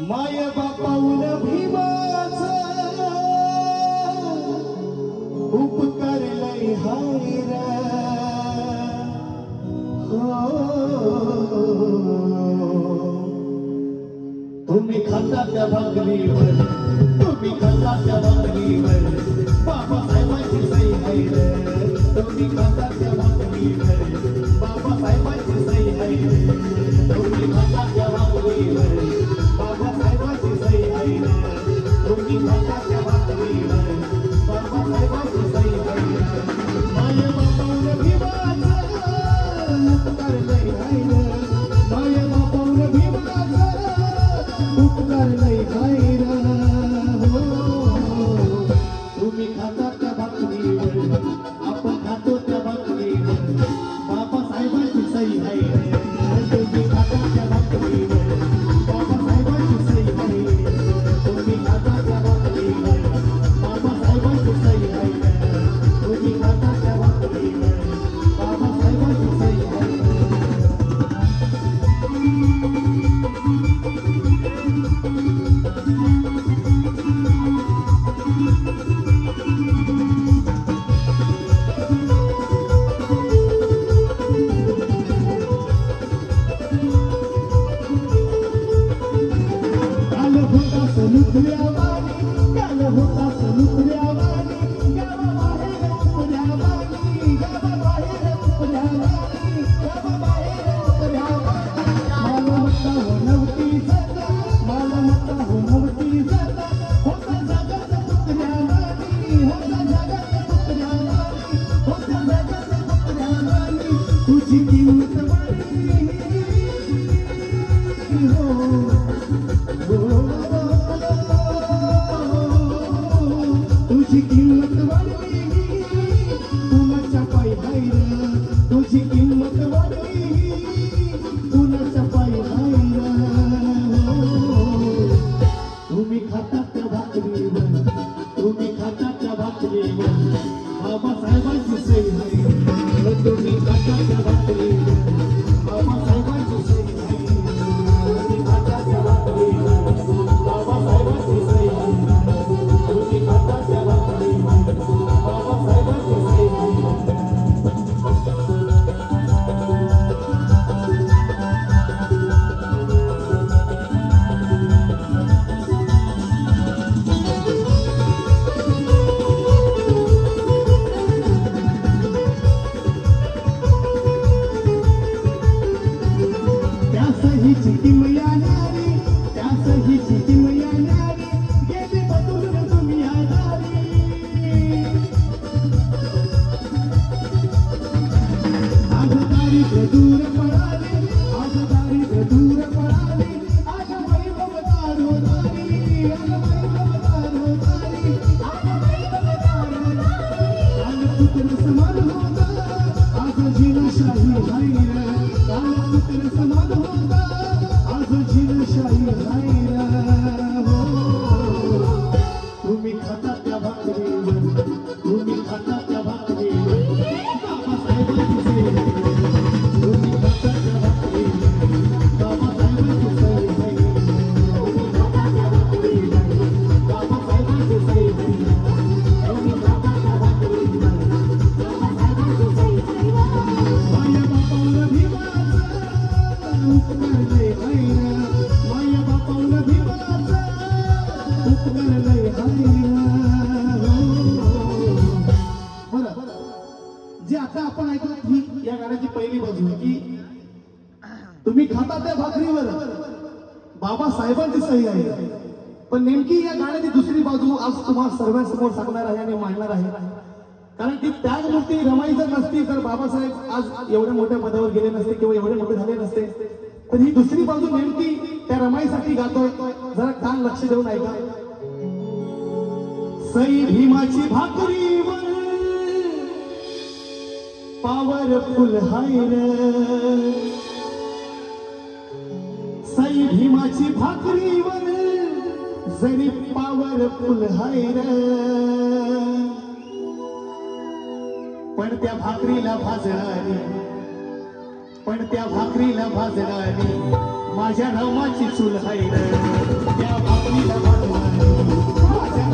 माय बापाऊन भीमाचा उपकार लय हाय रे तुम्ही खाता त्या भाकरीवर तुम्ही खाता त्या भाकरीवर बाबासाहेबांची सही आहे रे तुम्ही खाता त्या भाकरीवर बाबासाहेबांची सही आहे रे तुम्ही खाता त्या भाकरीवर बाबासाहेबांची सही आहे रे तुम्ही खाता त्या भाकरीवर बाबासाहेबांची सही आहे रे माय बापाऊन भीमाचा उपकार लय हाय रे माय बापाऊन भीमाचा उपकार लय हाय रे तुम्ही खाता त्या भाकरीवर आपण खातो त्या भाकरीवर बाबासाहेबांची सही आहे रे तुम्ही खाता त्या भाकरीवर बाबासाहेबांची सही आहे रे तुम्ही खाता त्या भाकरीवर बाबासाहेबांची सही आहे रे तुम्ही खाता त्या भाकरीवर बाबासाहेबांची सही आहे तुम्ही खाता त्या भाकरीवर बाबासाहेबांची सही आहे पण नेमकी या गाण्याची दुसरी बाजू आज तुम्हाला सर्वांसमोर सांगणार आहे आणि मांडणार आहे कारण ती त्याग मूर्ती रमाई जर नसती जर बाबासाहेब आज एवढ्या मोठ्या पदावर गेले नसते किंवा एवढे मोठे झाले नसते तर ही दुसरी बाजू नेमकी त्या रमाईसाठी गातोय जरा कान लक्ष देऊन ऐका सई भीमाची भाकरीवर पॉवरफुल हाय रे सई भीमाची भाकरीवर जरी पॉवरफुल हाय रे पण त्या भाकरीला भाजणारी माझ्या नावाची चूल आहे रे या भाकरीला भाकरी माझ्या